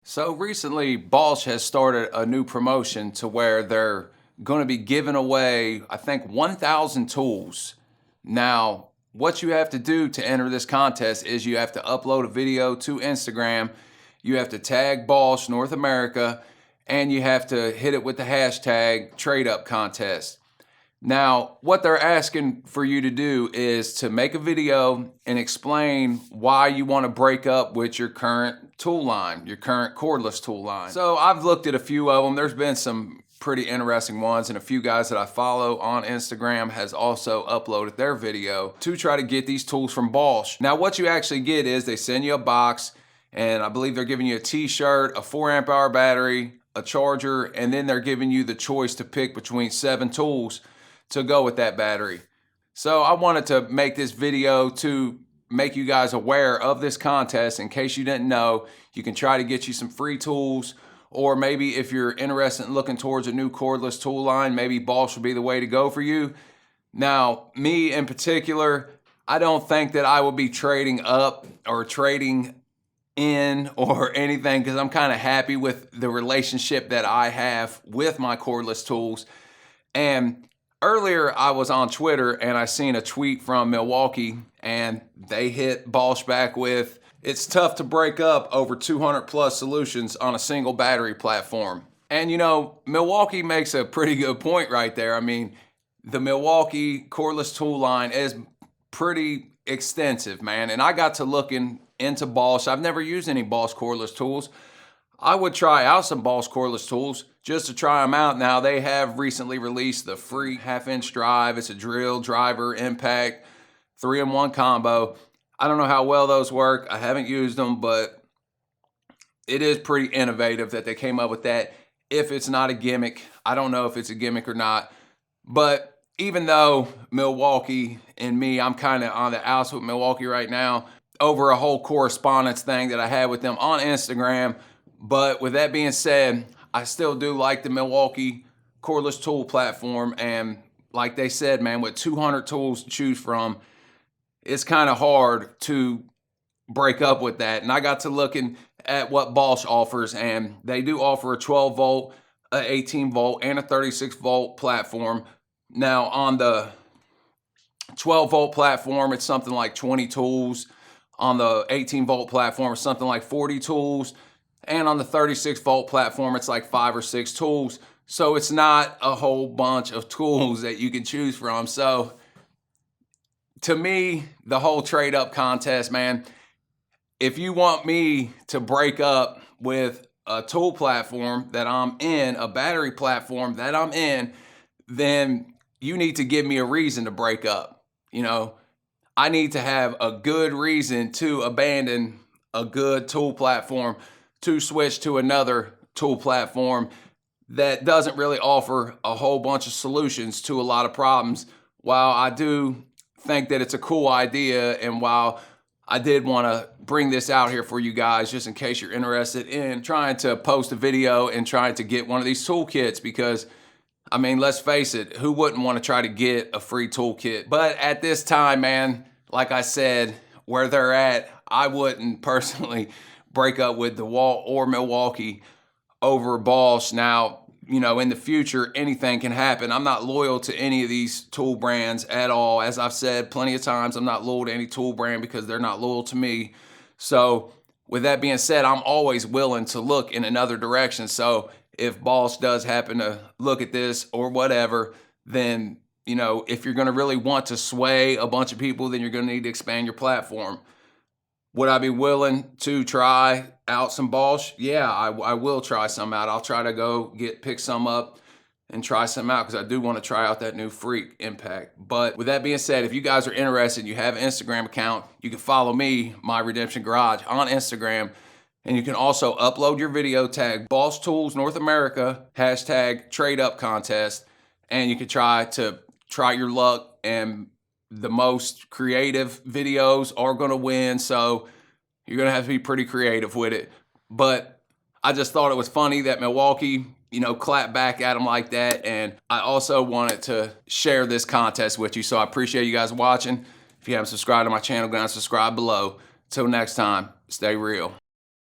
So recently, Bosch has started a new promotion to where they're going to be giving away, I think, 1,000 tools. Now, what you have to do to enter this contest is you have to upload a video to Instagram, you have to tag Bosch North America, and you have to hit it with the hashtag tradeupcontest. Now, what they're asking for you to do is to make a video and explain why you want to break up with your current tool line, your current cordless tool line. So I've looked at a few of them. There's been some pretty interesting ones, and a few guys that I follow on Instagram has also uploaded their video to try to get these tools from Bosch. Now, what you actually get is they send you a box, and I believe they're giving you a t-shirt, a 4-amp-hour battery, a charger, and then they're giving you the choice to pick between 7 tools to go with that battery. So I wanted to make this video to make you guys aware of this contest. In case you didn't know, you can try to get you some free tools, or maybe if you're interested in looking towards a new cordless tool line, maybe Bosch will be the way to go for you. Now, me in particular, I don't think that I will be trading up or trading in or anything, because I'm kind of happy with the relationship that I have with my cordless tools. And earlier, I was on Twitter and I seen a tweet from Milwaukee, and they hit Bosch back with, "It's tough to break up over 200 plus solutions on a single battery platform." And you know, Milwaukee makes a pretty good point right there. I mean, the Milwaukee cordless tool line is pretty extensive, man. And I got to looking into Bosch. I've never used any Bosch cordless tools. I would try out some Bosch cordless tools just to try them out. Now, they have recently released the free 1/2-inch drive. It's a drill, driver, impact, 3-in-1 combo. I don't know how well those work. I haven't used them, but it is pretty innovative that they came up with that. If it's not a gimmick, I don't know if it's a gimmick or not. But even though Milwaukee and me, I'm kind of on the outs with Milwaukee right now over a whole correspondence thing that I had with them on Instagram. But with that being said, I still do like the Milwaukee cordless tool platform. And like they said, man, with 200 tools to choose from, it's kind of hard to break up with that. And I got to looking at what Bosch offers, and they do offer a 12 volt, a 18 volt, and a 36 volt platform. Now, on the 12 volt platform, it's something like 20 tools. On the 18 volt platform, it's something like 40 tools. And on the 36 volt platform, it's like 5 or 6 tools. So it's not a whole bunch of tools that you can choose from. So to me, the whole trade up contest, man, if you want me to break up with a tool platform that I'm in, a battery platform that I'm in, then you need to give me a reason to break up. You know, I need to have a good reason to abandon a good tool platform to switch to another tool platform that doesn't really offer a whole bunch of solutions to a lot of problems. While I do think that it's a cool idea, and while I did want to bring this out here for you guys, just in case you're interested in trying to post a video and trying to get one of these toolkits, because I mean, let's face it, who wouldn't want to try to get a free toolkit? But at this time, man, like I said, where they're at, I wouldn't personally break up with DeWalt or Milwaukee over Bosch. Now, you know, in the future, anything can happen. I'm not loyal to any of these tool brands at all. As I've said plenty of times, I'm not loyal to any tool brand because they're not loyal to me. So with that being said, I'm always willing to look in another direction. So if Bosch does happen to look at this or whatever, then, you know, if you're going to really want to sway a bunch of people, then you're going to need to expand your platform. Would I be willing to try out some Bosch? Yeah, I will try some out. I'll try to pick some up and try some out, because I do want to try out that new Freak Impact. But with that being said, if you guys are interested, you have an Instagram account, you can follow me, My Redemption Garage, on Instagram. And you can also upload your video, tag Bosch Tools North America, hashtag trade up contest, and you can try your luck, and the most creative videos are going to win. So you're going to have to be pretty creative with it. But I just thought it was funny that Milwaukee, you know, clapped back at them like that. And I also wanted to share this contest with you. So I appreciate you guys watching. If you haven't subscribed to my channel, go ahead and subscribe below. Till next time, stay real.